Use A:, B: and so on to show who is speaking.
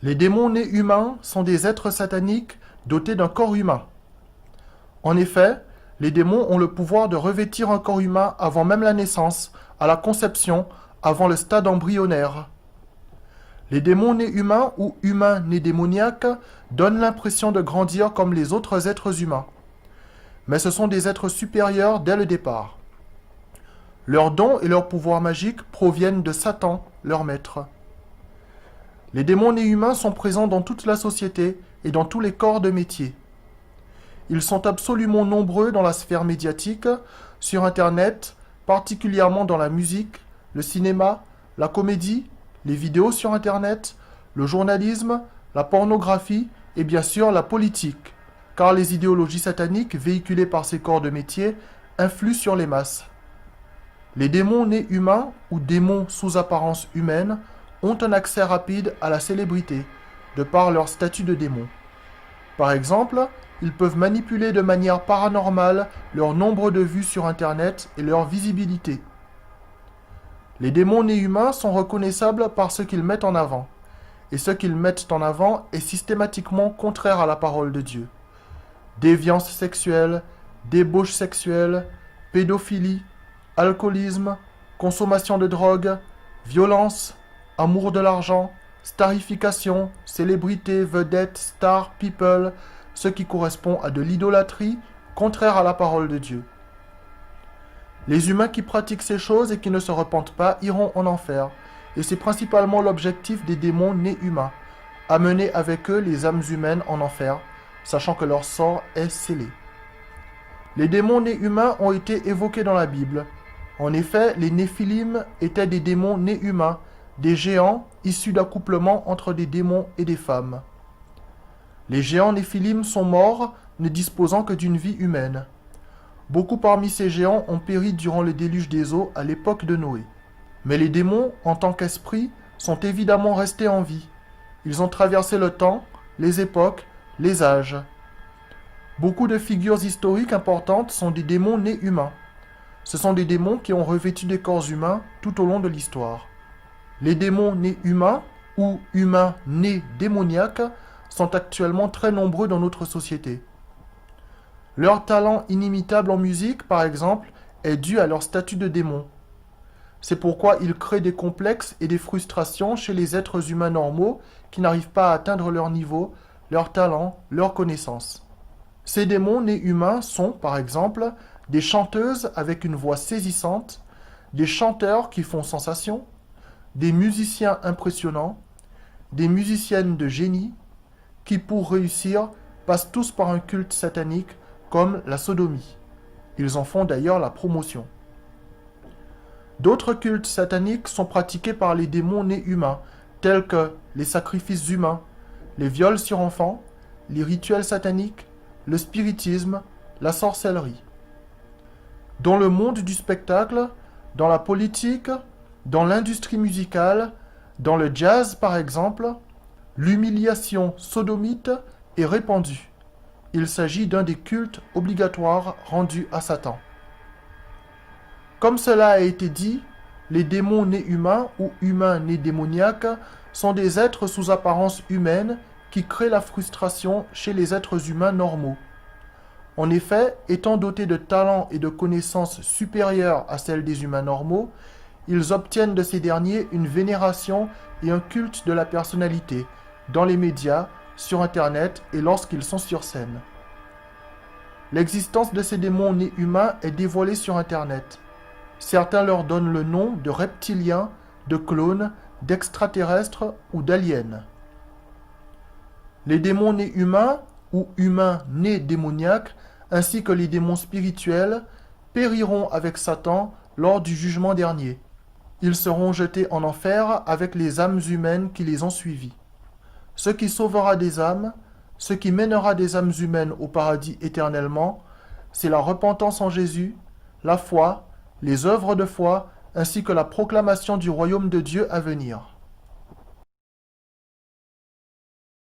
A: Les démons nés humains sont des êtres sataniques dotés d'un corps humain. En effet, les démons ont le pouvoir de revêtir un corps humain avant même la naissance, à la conception, avant le stade embryonnaire. Les démons nés humains ou humains nés démoniaques donnent l'impression de grandir comme les autres êtres humains. Mais ce sont des êtres supérieurs dès le départ. Leurs dons et leurs pouvoirs magiques proviennent de Satan, leur maître. Les démons nés humains sont présents dans toute la société et dans tous les corps de métier. Ils sont absolument nombreux dans la sphère médiatique, sur Internet, particulièrement dans la musique, le cinéma, la comédie, les vidéos sur Internet, le journalisme, la pornographie et bien sûr la politique, car les idéologies sataniques véhiculées par ces corps de métier influent sur les masses. Les démons nés humains ou démons sous apparence humaine ont un accès rapide à la célébrité, de par leur statut de démon. Par exemple, ils peuvent manipuler de manière paranormale leur nombre de vues sur Internet et leur visibilité. Les démons nés humains sont reconnaissables par ce qu'ils mettent en avant, et ce qu'ils mettent en avant est systématiquement contraire à la parole de Dieu. Déviance sexuelle, débauche sexuelle, pédophilie, alcoolisme, consommation de drogue, violence, amour de l'argent, starification, célébrité, vedette, star, people, ce qui correspond à de l'idolâtrie contraire à la parole de Dieu. Les humains qui pratiquent ces choses et qui ne se repentent pas iront en enfer, et c'est principalement l'objectif des démons nés humains, amener avec eux les âmes humaines en enfer, sachant que leur sort est scellé. Les démons nés humains ont été évoqués dans la Bible. En effet, les Néphilim étaient des démons nés humains, des géants issus d'accouplement entre des démons et des femmes. Les géants Néphilim sont morts, ne disposant que d'une vie humaine. Beaucoup parmi ces géants ont péri durant le déluge des eaux à l'époque de Noé. Mais les démons, en tant qu'esprits, sont évidemment restés en vie. Ils ont traversé le temps, les époques, les âges. Beaucoup de figures historiques importantes sont des démons nés humains. Ce sont des démons qui ont revêtu des corps humains tout au long de l'histoire. Les démons nés humains ou humains nés démoniaques sont actuellement très nombreux dans notre société. Leur talent inimitable en musique, par exemple, est dû à leur statut de démon. C'est pourquoi ils créent des complexes et des frustrations chez les êtres humains normaux qui n'arrivent pas à atteindre leur niveau, leur talent, leurs connaissances. Ces démons nés humains sont, par exemple, des chanteuses avec une voix saisissante, des chanteurs qui font sensation, des musiciens impressionnants, des musiciennes de génie, qui pour réussir passent tous par un culte satanique comme la sodomie. Ils en font d'ailleurs la promotion. D'autres cultes sataniques sont pratiqués par les démons nés humains, tels que les sacrifices humains, les viols sur enfants, les rituels sataniques, le spiritisme, la sorcellerie. Dans le monde du spectacle, dans la politique, dans l'industrie musicale, dans le jazz par exemple, l'humiliation sodomite est répandue. Il s'agit d'un des cultes obligatoires rendus à Satan. Comme cela a été dit, les démons nés humains ou humains nés démoniaques sont des êtres sous apparence humaine qui créent la frustration chez les êtres humains normaux. En effet, étant dotés de talents et de connaissances supérieures à celles des humains normaux, ils obtiennent de ces derniers une vénération et un culte de la personnalité, dans les médias, sur Internet et lorsqu'ils sont sur scène. L'existence de ces démons nés humains est dévoilée sur Internet. Certains leur donnent le nom de reptiliens, de clones, d'extraterrestres ou d'aliens. Les démons nés humains ou humains nés démoniaques, ainsi que les démons spirituels, périront avec Satan lors du jugement dernier. Ils seront jetés en enfer avec les âmes humaines qui les ont suivis. Ce qui sauvera des âmes, ce qui mènera des âmes humaines au paradis éternellement, c'est la repentance en Jésus, la foi, les œuvres de foi, ainsi que la proclamation du royaume de Dieu à venir.